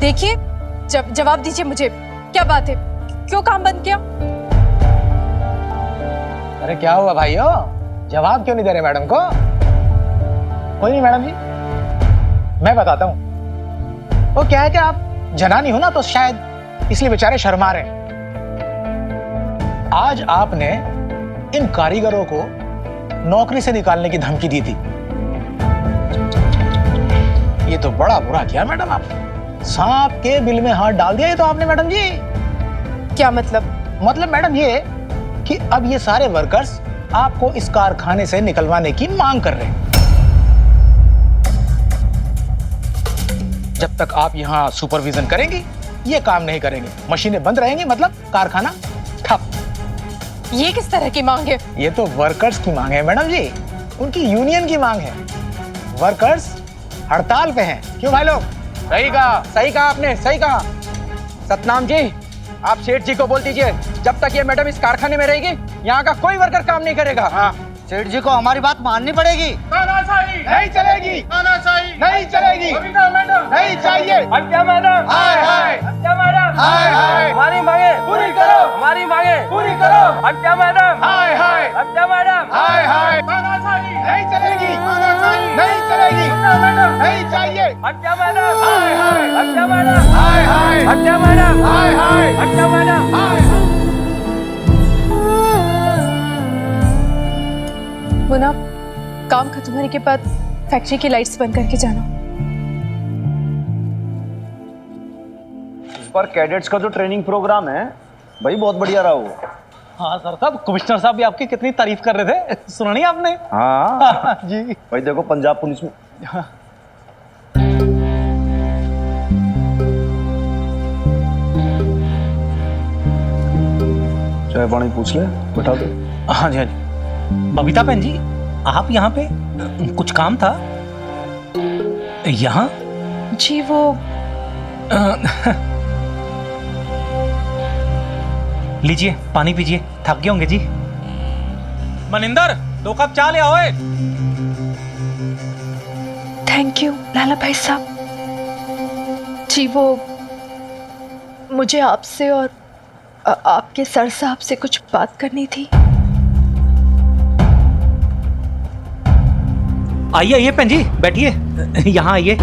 देखिए, जवाब दीजिए मुझे, क्या बात है, क्यों काम बंद किया? अरे क्या हुआ भाइयों, जवाब क्यों नहीं दे रहे मैडम को? कोई नहीं मैडम जी, मैं बताता हूं। वो क्या है कि आप जनानी हो ना, तो शायद इसलिए बेचारे शर्मा रहे हैं। आज आपने इन कारीगरों को नौकरी से निकालने की धमकी दी थी। ये तो बड़ा बुरा किया मैडम आपने, सांप के बिल में हाथ डाल दिया ये तो आपने मैडम जी। क्या मतलब? मतलब मैडम ये कि अब ये सारे वर्कर्स आपको इस कारखाने से निकलवाने की मांग कर रहे हैं। जब तक आप यहाँ सुपरविजन करेंगी ये काम नहीं करेंगे, मशीनें बंद रहेंगी, मतलब कारखाना ठप। ये किस तरह की मांग है? ये तो वर्कर्स की मांग है मैडम जी, उनकी यूनियन की मांग है। वर्कर्स हड़ताल पे हैं। क्यों भाई लोग? सही कहा आपने, सही कहा। सतनाम जी, आप सेठ जी को बोल दीजिए, जब तक ये मैडम इस कारखाने में रहेगी यहाँ का कोई वर्कर काम नहीं करेगा। हाँ। सेठ जी को हमारी बात माननी पड़ेगी। तानाशाही नहीं चलेगी, तानाशाही नहीं चलेगी, मैडम नहीं चाहिए। हत्या मैडम, हाय हाय, हत्या मैडम, हाय हाय, हमारी मांगे पूरी करो, हमारी मांगे पूरी करो। हत्या मैडम, हाय हाय, हत्या मैडम, हाय हाय, तानाशाही नहीं चलेगी, तानाशाही नहीं चलेगी, मैडम, नहीं चाहिए। हत्या मैडम, हाय हाय, हत्या मैडम, हाय हाय, हत्या मैडम, हाय हाय, हत्या मैडम। हाय हाय। मुना, काम खत्म होने के बाद फैक्ट्री की लाइट्स बंद करके जाना। इस बार कैडेट्स का जो ट्रेनिंग प्रोग्राम है भाई बहुत बढ़िया रहा वो। हाँ सर साहब, कमिश्नर साहब भी आपकी कितनी तारीफ कर रहे थे, सुना नहीं आपने? हाँ जी भाई देखो पंजाब पुलिस में चाय पानी पूछ ले, बैठा दो। हाँ जी हाँ जी। बबीता बहन जी, आप यहाँ पे कुछ काम था यहाँ? जी वो लीजिए पानी पीजिए, थक गए होंगे जी। मनिंदर, 2 कप चाय ले आओ। थैंक यू लाला भाई साहब। जी वो मुझे आपसे और आपके सर साहब से कुछ बात करनी थी। आइए आइए बहन जी, बैठिए, यहाँ आइए।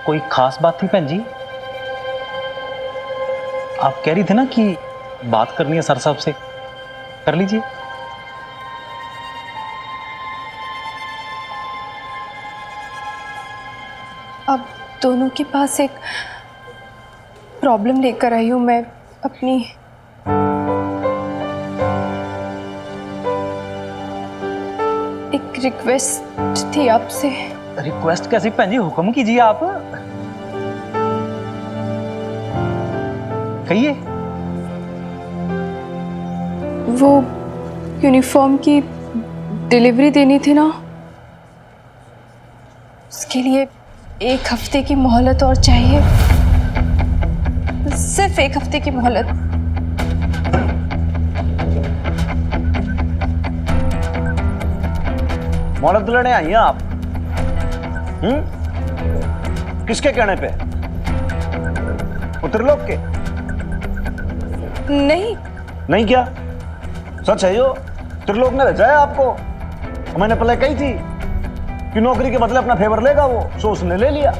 कोई खास बात थी बहन जी? आप कह रही थी ना कि बात करनी है सर साहब से, कर लीजिए। अब दोनों के पास एक प्रॉब्लम लेकर आई हूँ मैं अपनी। एक रिक्वेस्ट थी आपसे। रिक्वेस्ट कैसी बहन जी, हुक्म कीजिए आप, कहिए। वो यूनिफॉर्म की डिलीवरी देनी थी ना, उसके लिए 1 हफ्ते की मोहलत और चाहिए, सिर्फ 1 हफ्ते की मोहलत। मोहलत लेने आई हैं आप? किसके कहने पे? त्रिलोक के? नहीं नहीं क्या सच है? यो त्रिलोक ने भेजा है आपको? मैंने पहले कही थी कि नौकरी के बदले अपना फेवर लेगा वो, सो उसने ले लिया,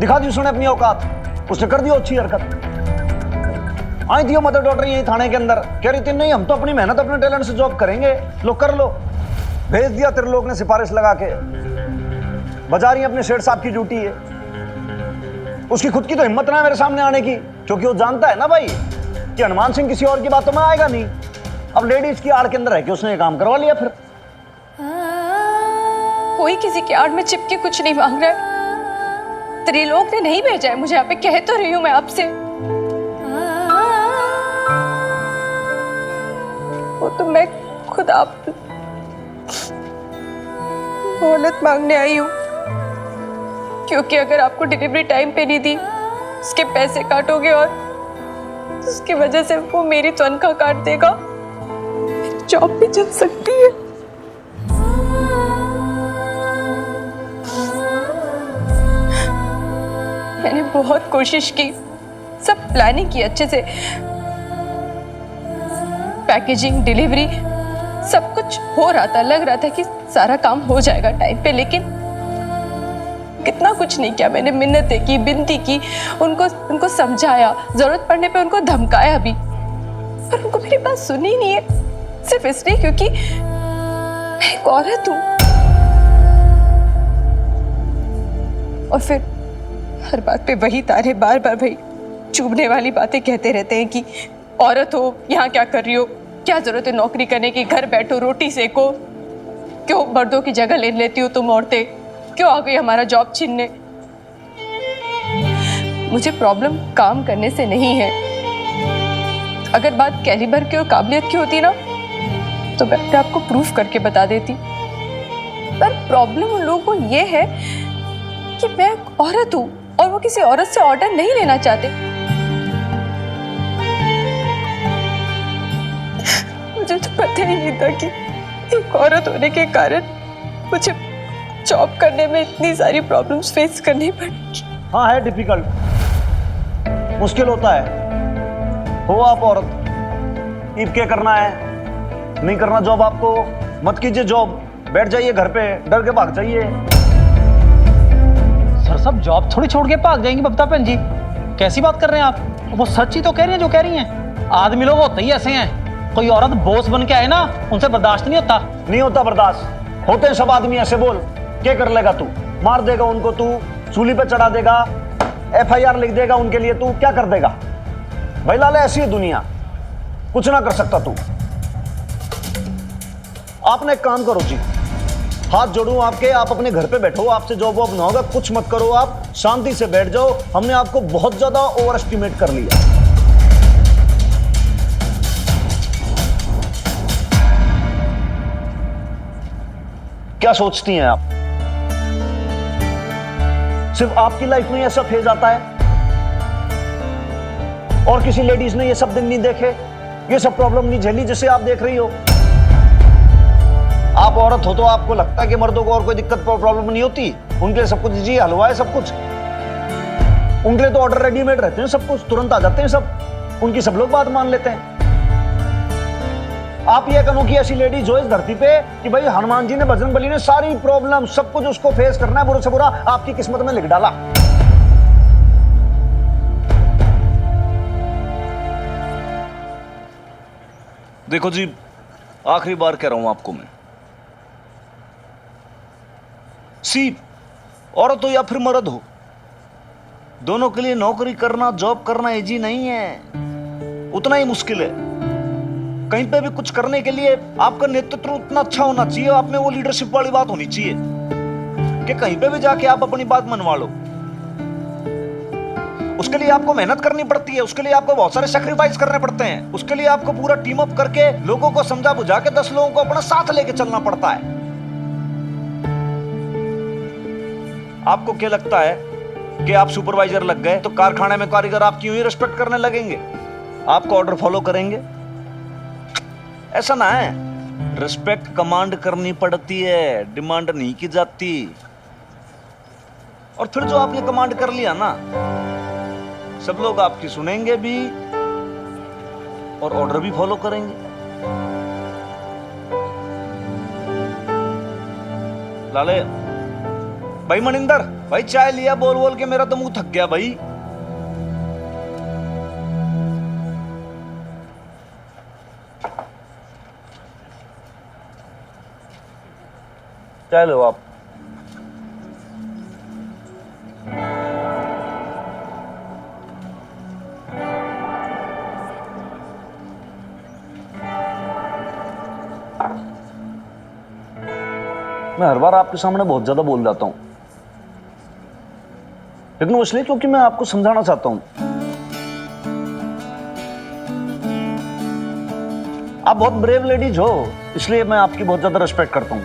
दिखा दी उसने अपनी औकात, उसने कर दी अच्छी हरकत। आई थी मदर डॉटर यही थाने के अंदर, कह रही थी नहीं हम तो अपनी मेहनत अपने टैलेंट से जॉब करेंगे, लो कर लो। भेज दिया त्रिलोक ने सिफारिश लगा के, बजा रही अपने शेठ साहब की ड्यूटी है। उसकी खुद की तो हिम्मत ना है मेरे सामने आने की, क्योंकि वो जानता है ना भाई कि हनुमान सिंह किसी और की बातों में आएगा नहीं। अब लेडीज की आड़ के अंदर है कि उसने ये काम करवा लिया। फिर कोई किसी की आड़ में चिपके कुछ नहीं मांग रहा है। त्रिलोक ने नहीं भेजा है मुझे यहाँ पे, कह तो रही हूँ मैं आपसे। वो तो मैं खुद आप मोहलत मांगने आई हूँ, क्योंकि अगर आपको डिलीवरी टाइम पे नहीं दी, उसके पैसे काटोगे और उसकी वजह से वो मेरी तनख्वाह काट देगा, मेरी जॉब भी चल सकती है। मैंने बहुत कोशिश की, सब प्लानिंग की अच्छे से, पैकेजिंग, डिलीवरी, सब कुछ हो रहा था, लग रहा था कि सारा काम हो जाएगा टाइम पे, लेकिन कितना कुछ नहीं किया मैंने। मिन्नतें की, विनती की, उनको समझाया, जरूरत पड़ने पे उनको धमकाया भी, पर उनको मेरी बात सुनी नहीं है, सिर्फ इसलिए क्योंकि मैं एक औरत हूं। और फिर हर बात पे वही तारे, बार बार वही चुभने वाली बातें कहते रहते हैं कि औरत हो, यहाँ क्या कर रही हो, क्या जरूरत है नौकरी करने की, घर बैठो, रोटी सेको, क्यों मर्दों की जगह ले लेती हो तुम औरतें, क्यों आ गई हमारा जॉब छीनने। मुझे प्रॉब्लम काम करने से नहीं है। अगर बात कैलिबर की और काबिलियत की होती ना, तो मैं अपने आपको प्रूफ करके बता देती, पर प्रॉब्लम उन लोगों को ये है कि मैं एक औरत हूं और वो किसी औरत से ऑर्डर नहीं लेना चाहते। मुझे तो पता ही नहीं था कि एक औरत होने के कारण मुझे जॉब करने में इतनी सारी प्रॉब्लम्स फेस करनी पड़ेगी। हाँ, है डिफिकल्ट, मुश्किल होता है। हो आप औरत, ईब के करना है, नहीं करना जॉब आपको, मत कीजिए जॉब, बैठ जाइए घर पे, डर के भाग जाइए। सर साहब जॉब थोड़ी छोड़ के भाग जाएंगी बबीता बहन जी, कैसी बात कर रहे हैं आप? वो सच ही तो कह रही हैं जो कह रही हैं। आदमी लोग होते ही ऐसे हैं, कोई औरत बॉस बन के आए ना, उनसे बर्दाश्त नहीं होता। नहीं होता बर्दाश्त, होते हैं सब आदमी ऐसे। बोल क्या कर लेगा तू? मार देगा उनको तू, सूली पे चढ़ा देगा, FIR लिख देगा उनके लिए, तू क्या कर देगा? भाई लाला ऐसी है दुनिया, कुछ ना कर सकता तू। आपने एक काम करो जी, हाथ जोड़ूं आपके, आप अपने घर पे बैठो, आपसे जॉब वॉब ना होगा, कुछ मत करो, आप शांति से बैठ जाओ। हमने आपको बहुत ज्यादा ओवर एस्टिमेट कर लिया। क्या सोचती हैं आप? सिर्फ आपकी लाइफ में ऐसा फेज आता है और किसी लेडीज ने ये सब दिन नहीं देखे, ये सब प्रॉब्लम नहीं झेली जैसे आप देख रही हो? आप औरत हो तो आपको लगता है कि मर्दों को और कोई दिक्कत प्रॉब्लम नहीं होती? उनके लिए सब कुछ जी हलवा है, सब कुछ उनके लिए तो ऑर्डर रेडीमेड रहते हैं, सब कुछ तुरंत आ जाते हैं सब, उनकी सब लोग बात मान लेते हैं। आप ये कहो कि ऐसी लेडीज हो इस धरती पे कि भाई हनुमान जी ने, बजरंग बली ने सारी प्रॉब्लम सब कुछ उसको फेस करना है, बुरे से बुरा आपकी किस्मत में लिख डाला। देखो जी, आखिरी बार कह रहा हूं आपको मैं, औरत हो या फिर मर्द हो, दोनों के लिए नौकरी करना, जॉब करना इजी नहीं है, उतना ही मुश्किल है। कहीं पे भी कुछ करने के लिए आपका नेतृत्व उतना अच्छा होना चाहिए, आप में वो लीडरशिप वाली बात होनी चाहिए कि कहीं पे भी जाके आप अपनी बात मनवा लो। उसके लिए आपको मेहनत करनी पड़ती है, उसके लिए आपको बहुत सारे सैक्रिफाइस करने पड़ते हैं, उसके लिए आपको पूरा टीम अप करके लोगों को समझा बुझा के 10 लोगों को अपना साथ लेके चलना पड़ता है। आपको क्या लगता है कि आप सुपरवाइजर लग गए तो कारखाने में कारीगर आपकी यूं ही रिस्पेक्ट करने लगेंगे, आपको ऑर्डर फॉलो करेंगे? ऐसा ना है, रिस्पेक्ट कमांड करनी पड़ती है, डिमांड नहीं की जाती। और फिर जो आपने कमांड कर लिया ना, सब लोग आपकी सुनेंगे भी और ऑर्डर भी फॉलो करेंगे। लाले भाई, मनिंदर भाई, चाय लिया बोल बोल के मेरा तो मुंह थक गया भाई। चाय लो आप। मैं हर बार आपके सामने बहुत ज्यादा बोल जाता हूं, लेकिन वो इसलिए क्योंकि मैं आपको समझाना चाहता हूं। आप बहुत ब्रेव लेडीज हो, इसलिए मैं आपकी बहुत ज्यादा रिस्पेक्ट करता हूं।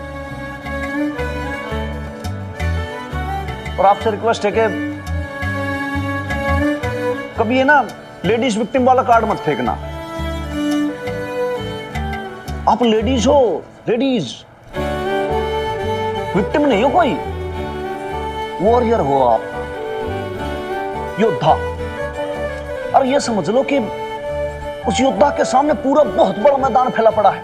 और आपसे रिक्वेस्ट है कि कभी ये ना लेडीज विक्टिम वाला कार्ड मत फेंकना। आप लेडीज हो, लेडीज, विक्टिम नहीं हो कोई, वॉरियर हो आप, योद्धा। और ये समझ लो कि उस योद्धा के सामने पूरा बहुत बड़ा मैदान फैला पड़ा है।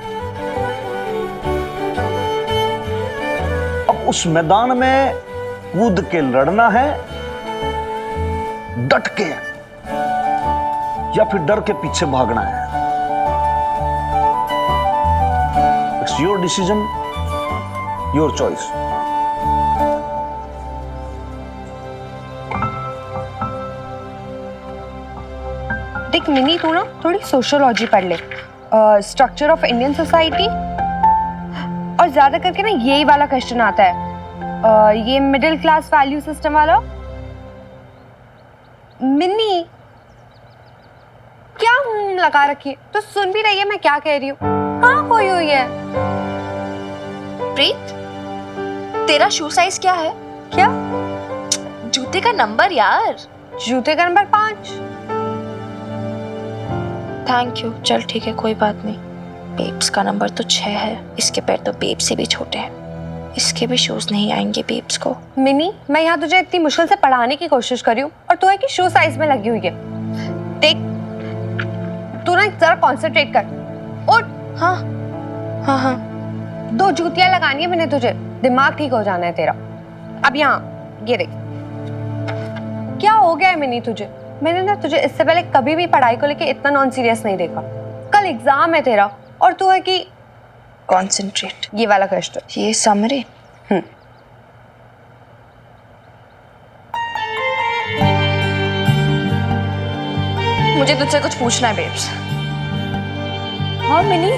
अब उस मैदान में कूद के लड़ना है, डट के, या फिर डर के पीछे भागना है। It's your decision, your choice. देख मिनी, तू ना थोड़ी सोशियोलॉजी पढ़ ले, स्ट्रक्चर ऑफ इंडियन सोसाइटी, और ज्यादा करके ना यही वाला क्वेश्चन आता है, ये मिडिल क्लास वैल्यू सिस्टम वाला। मिनी क्या लगा रखी है, तो सुन भी रही है मैं क्या कह रही हूँ? कहाँ खोई हुई है? प्रीत, तेरा शू साइज क्या है? क्या? जूते का नंबर यार। जूते का नंबर 5। थैंक यू, चल ठीक है, कोई बात नहीं। बेब्स का नंबर तो 6 है, इसके पैर तो बेब से भी छोटे हैं, इसके भी शूज नहीं आएंगे बेब्स को। मिनी, मैं यहाँ तुझे इतनी मुश्किल से पढ़ाने की कोशिश कर रही हूँ और तू है कि शू साइज में लगी हुई है। देख, तू ना जरा कॉन्सेंट्रेट कर। और हाँ हाँ हाँ, 2 जूतियां लगानी है मैंने तुझे, दिमाग ठीक हो जाना है तेरा। अब यहाँ ये देख, क्या हो गया है मिनी तुझे? मैंने ना तुझे इससे पहले कभी भी पढ़ाई को लेके इतना नॉन सीरियस नहीं देखा। कल एग्जाम है तेरा और तू है कि कॉन्सेंट्रेट। ये वाला क्वेश्चन, ये समरी। मुझे तुझसे कुछ पूछना है बेब्स। हाँ मिनी।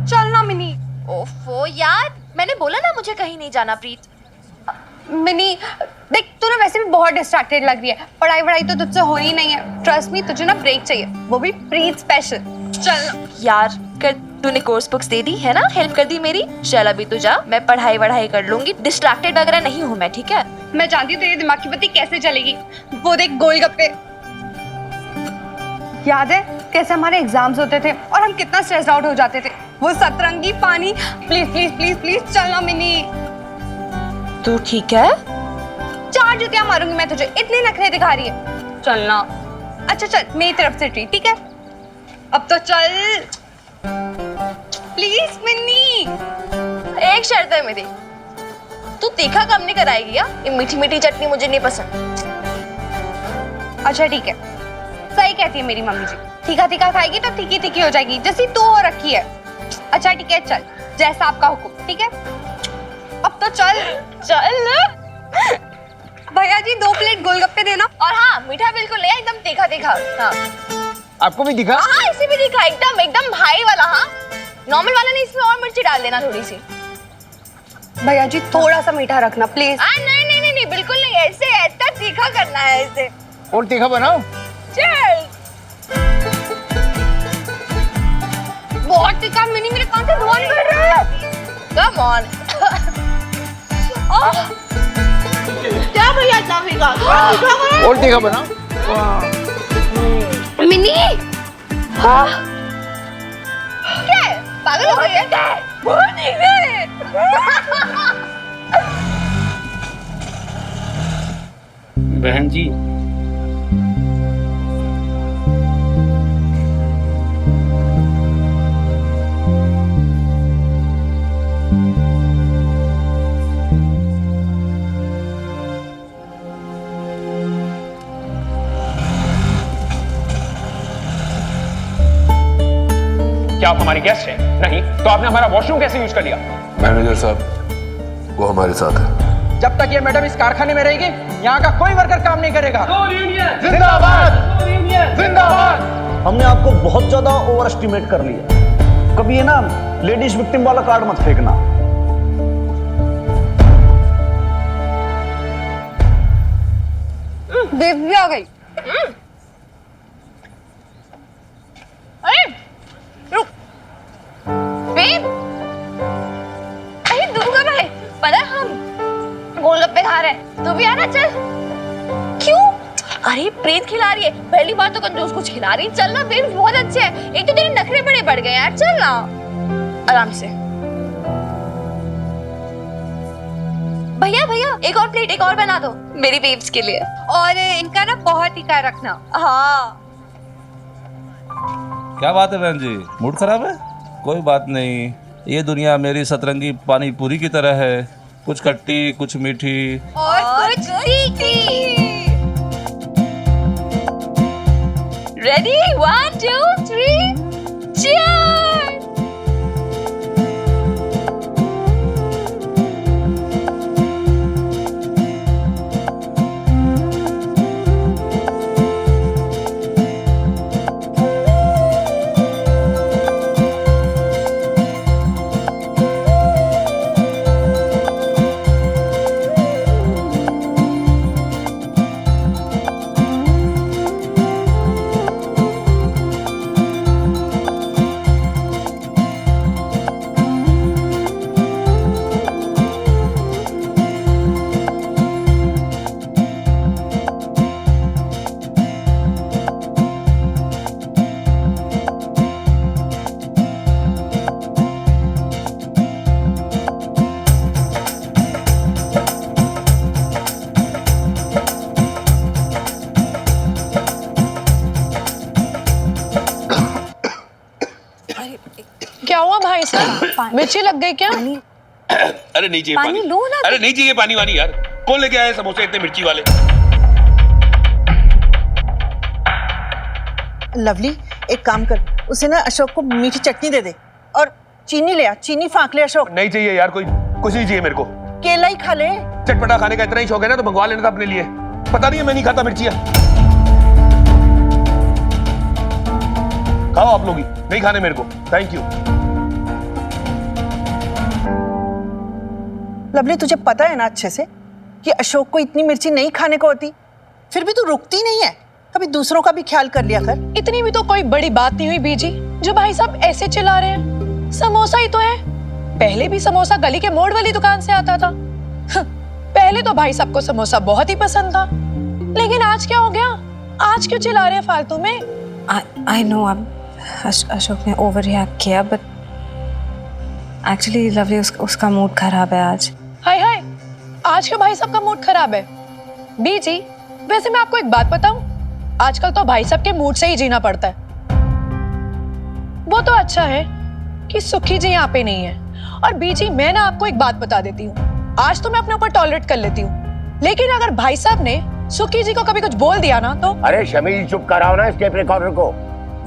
चल ना मिनी। ओफो यार, मैंने बोला ना मुझे कहीं नहीं जाना प्रीत। मिनी देख, तू ना वैसे भी बहुत डिस्ट्रैक्टेड लग रही है, पढ़ाई वढ़ाई तो तुझसे हो ही नहीं है। ट्रस्ट मी, तुझे ना ब्रेक चाहिए, वो भी प्रीत स्पेशल। चल ना यार, कर तूने कोर्स बुक्स दे दी है ना, हेल्प कर दी मेरी। चल अभी तू जा, मैं पढ़ाई वढ़ाई कर लूंगी, डिस्ट्रैक्टेड वगैरह नहीं हूँ मैं, ठीक है? मैं जानती हूँ तेरे दिमाग की बत्ती कैसे चलेगी। वो देख गोलगप्पे, याद है कैसे हमारे एग्जाम्स होते थे और हम कितना स्ट्रेस्ड आउट हो जाते थे। वो सतरंगी पानी, प्लीज प्लीज प्लीज प्लीज चल ना मिनी। तू ठीक है? 4 जूतियां मारूंगी मैं तुझे, इतने नखरे दिखा रही है। चल ना। अच्छा चल, मेरी तरफ से ट्रीट, ठीक है? अब तो चल प्लीज मिनी। एक शर्त है मेरी, तू तीखा कम नहीं कराएगी या? ये मीठी मीठी चटनी मुझे नहीं पसंद। अच्छा ठीक है, सही कहती है मेरी मम्मी जी, तीखा तीखा खाएगी तो तीखी तीखी हो जाएगी, जैसी तू हो रखी है। अच्छा ठीक है, चल जैसा आपका हुक्म, ठीक है? अब तो चल चल। भैया जी 2 प्लेट गोलगप्पे देना। और हाँ, मीठा बिल्कुल नहीं, एकदम तीखा तीखा। हाँ आपको भी दिखा? हाँ, इसे भी दिखा, एकदम एकदम भाई वाला। हाँ, नॉर्मल वाला नहीं, इसमें और मिर्ची डाल देना थोड़ी सी। भैया जी थोड़ा सा मीठा रखना प्लीज। नहीं नहीं नहीं नहीं, बिल्कुल नहीं, ऐसे ऐसा तीखा करना है ऐसे। और तीखा बनाओ। चल। बहुत तीखा मिनी, मेरे कान से धुआं निकल रहा है। Come on. क्या भैया इतना फीका? और तीखा बनाओ। मिनी हाँ, क्या है? पागल हो गई है? बहुत तीखा है। बहन जी, क्या आप हमारी गेस्ट हैं? नहीं तो आपने हमारा वॉशरूम कैसे यूज कर लिया? मैनेजर साहब, वो हमारे साथ है। जब तक ये मैडम इस कारखाने में रहेगी, यहाँ का कोई वर्कर काम नहीं करेगा। जिंदाबाद जिंदाबाद। हमने आपको बहुत ज्यादा ओवर एस्टिमेट कर लिया। कभी ये ना लेडीज विक्टिम वाला कार्ड मत फेंकना। बेबी आ गई। अरे रुक, खिला रहा है, तू भी आना चल। क्यों? अरे प्रीत खिला रही है, पहली बार तो कंजूस कुछ खिला रही। चल ना बेब्स, बहुत अच्छे हैं। एक तो तेरे नखरे बड़े बढ़ गए यार, चल ना आराम से। भैया भैया एक और प्लेट, एक और बना दो मेरी बेब्स के लिए। और इनका ना बहुत ही ख्याल रखना। हाँ क्या बात है बहन जी, मूड खराब है? कोई बात नहीं, ये दुनिया मेरी सतरंगी पानी पूरी की तरह है, कुछ खट्टी कुछ मीठी और कुछ तीखी। Ready 1 2 3 cheers! क्या हुआ भाई साहब, मिर्ची लग गई क्या? अरे नहीं चाहिए पानी लो ना। अरे नहीं चाहिए पानी वानी यार। कौन लेके आया समोसे इतने मिर्ची वाले? लवली एक काम कर, उसे ना अशोक को मीठी चटनी दे दे और चीनी ले आ, चीनी फाँक ले अशोक। नहीं चाहिए यार, कोई कुछ नहीं चाहिए मेरे को। केला ही खा ले। चटपटा खाने का इतना ही शौक है ना तो मंगवा लेना था अपने लिए। पता नहीं है मैं नहीं खाता मिर्चियाँ। खाओ आप लोग ही, नहीं खाने मेरे को। Thank you. लवली तुझे पता है ना अच्छे से कि अशोक को इतनी मिर्ची नहीं खाने को होती, फिर भी तू रुकती नहीं है। कभी दूसरों का भी ख्याल कर लिया कर। इतनी भी तो कोई बड़ी बात नहीं हुई बीजी, जो भाई साहब ऐसे चिल्ला रहे हैं। समोसा ही तो है, पहले भी समोसा गली के मोड़ वाली दुकान से आता था। पहले तो भाई साहब को समोसा बहुत ही पसंद था, लेकिन आज क्या हो गया? आज क्यों चिल्ला रहे हैं फालतू में? आई नो अब अशोक ने ओवर रिएक्ट किया, बट एक्चुअली लवली उसका मूड खराब है आज। हाय हाय, आज क्यों भाई साहब का मूड खराब है? बीजी वैसे मैं आपको एक बात बताऊं, आजकल तो भाई साहब के मूड से ही जीना पड़ता है। वो तो अच्छा है कि सुखी जी यहाँ पे नहीं है। और बीजी मैं ना आपको एक बात बता देती हूँ, आज तो मैं अपने ऊपर टॉलरेट कर लेती हूँ, लेकिन अगर भाई साहब ने सुखी जी को कभी कुछ बोल दिया ना तो। अरे शमी जी चुप कराओ ना इस टेप रिकॉर्डर को।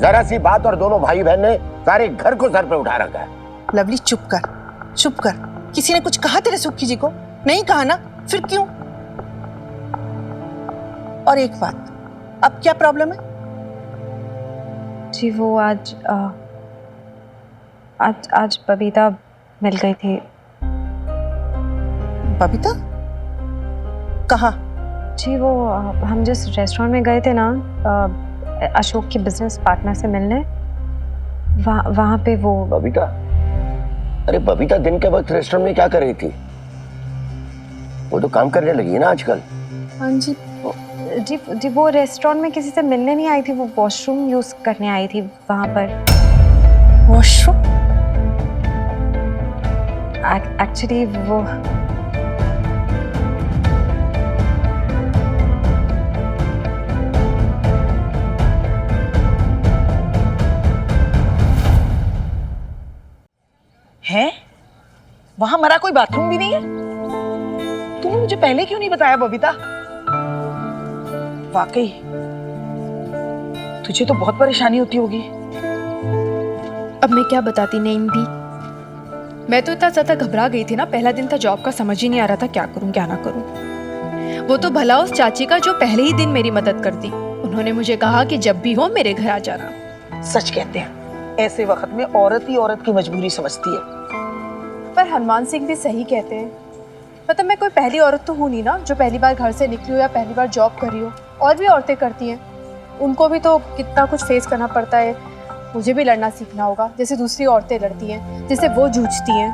जरा सी बात और दोनों भाई बहन ने सारे घर को सर पे उठा रखा है। लवली चुप कर, चुप कर। किसी ने कुछ कहा तेरे सुखी जी को? नहीं कहा ना, फिर क्यों? और एक बात, अब क्या प्रॉब्लम है? जी वो आज बबीता मिल गई थी। बबीता? कहाँ? जी वो हम जिस रेस्टोरेंट में गए थे ना अशोक के बिजनेस पार्टनर से मिलने, वहाँ पे वो। बबीता? अरे बबीता दिन के वक्त रेस्टोरेंट में क्या कर रही थी? वो तो काम करने लगी है ना आजकल। हाँ जी जी वो रेस्टोरेंट में किसी से मिलने नहीं आई थी, वो वॉशरूम यूज करने आई थी वहाँ पर। वॉशरूम? एक्चुअली वो है वहां मरा कोई बाथरूम भी नहीं है? तूने मुझे पहले क्यों नहीं बताया बबीता? वाकई तुझे तो बहुत परेशानी होती होगी। अब मैं क्या बताती नईम भी, मैं तो इतना ज्यादा घबरा गई थी ना, पहला दिन था जॉब का, समझ ही नहीं आ रहा था क्या करूं क्या ना करूं। वो तो भला उस चाची का जो पहले ही दिन मेरी मदद करती, उन्होंने मुझे कहा कि जब भी हो मेरे घर आ जाना। सच कहते हैं ऐसे वक्त में औरत ही औरत की मजबूरी समझती है। पर हनुमान सिंह भी सही कहते हैं, मतलब मैं कोई पहली औरत तो हूँ नहीं ना जो पहली बार घर से निकली हो या पहली बार जॉब कर रही हो। और भी औरतें करती हैं, उनको भी तो कितना कुछ फेस करना पड़ता है। मुझे भी लड़ना सीखना होगा जैसे दूसरी औरतें लड़ती हैं, जैसे वो जूझती हैं।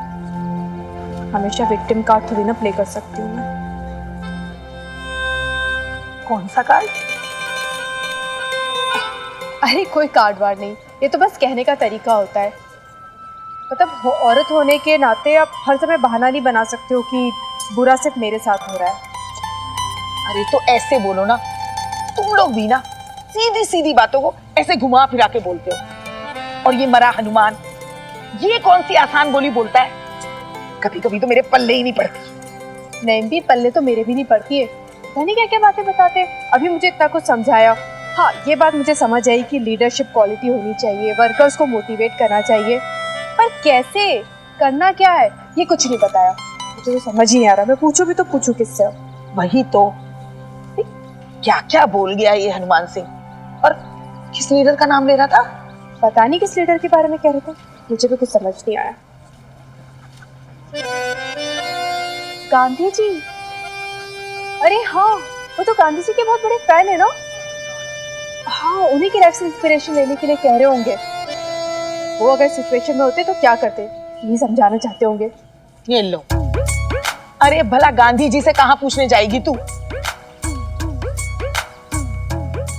हमेशा विक्टिम कार्ड थोड़ी ना प्ले कर सकती हूँ मैं। कौन सा कार्ड? अरे कोई कार्ड वार्ड नहीं, ये तो बस कहने का तरीका होता है। मतलब औरत होने के नाते आप हर समय बहाना नहीं बना सकते हो कि बुरा सिर्फ मेरे साथ हो रहा है। अरे तो ऐसे बोलो ना, तुम लोग भी ना सीधी सीधी बातों को ऐसे घुमा फिरा के बोलते हो। और ये मरा हनुमान, ये कौन सी आसान बोली बोलता है? कभी कभी तो मेरे पल्ले ही नहीं पड़ती। नहीं भी पल्ले तो मेरे भी नहीं पड़ती है, पता नहीं क्या क्या बातें बताते। अभी मुझे इतना कुछ समझाया। हाँ, ये बात मुझे समझ आई कि लीडरशिप क्वालिटी होनी चाहिए, वर्कर्स को मोटिवेट करना चाहिए, पर कैसे करना क्या है ये कुछ नहीं बताया। मुझे तो समझ ही नहीं आ रहा, मैं पूछूं भी तो पूछूं किससे? वही तो, क्या क्या बोल गया ये हनुमान सिंह। और किस लीडर का नाम ले रहा था? पता नहीं किस लीडर के बारे में कह रहे थे, मुझे भी कुछ समझ नहीं आया। गांधी जी? अरे हाँ, वो तो गांधी जी के बहुत बड़े फैन है ना। हाँ, उन्हीं की लाइफ से इंस्पिरेशन लेने के लिए कह रहे होंगे। वो अगर सिचुएशन में होते तो क्या करते, ये समझाना चाहते होंगे। ये लो। अरे भला गांधी जी से कहाँ पूछने जाएगी तू?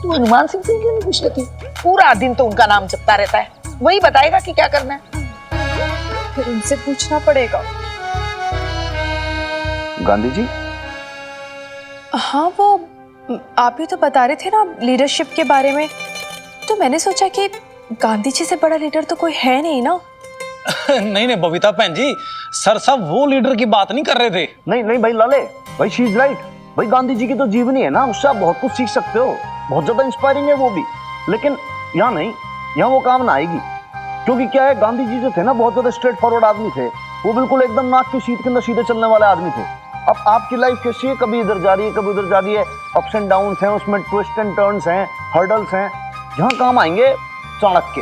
तू हनुमान सिंह से क्यों नहीं पूछ लेती? पूरा दिन तो उनका नाम जपता रहता है, वही बताएगा कि क्या करना है। फिर उनसे पूछना पड़ेगा। गांधी जी? हाँ, वो आप भी तो बता रहे थे ना लीडरशिप के बारे में, तो मैंने सोचा कि गांधी जी से बड़ा लीडर तो कोई है नहीं ना। नहीं नहीं बबीता बहन जी, सर साहब वो लीडर की बात नहीं कर रहे थे। नहीं नहीं भाई लाले, भाई शी इज राइट। भाई गांधी जी की तो जीवनी है ना, उससे आप बहुत कुछ सीख सकते हो, बहुत ज्यादा इंस्पायरिंग है वो भी। लेकिन यहाँ नहीं, यहाँ वो काम ना आएगी। क्योंकि क्या है, गांधी जी जो थे ना बहुत ज्यादा स्ट्रेट फॉरवर्ड आदमी थे। वो बिल्कुल एकदम नाक की सीट के अंदर सीधे चलने वाले आदमी थे। अब आपकी लाइफ कैसी है, कभी इधर जा रही है कभी उधर जा रही है, अप्स एंड डाउन्स हैं, उसमें ट्विस्ट एंड टर्न्स हैं, हर्डल्स हैं। यहाँ काम आएंगे चाणक्य,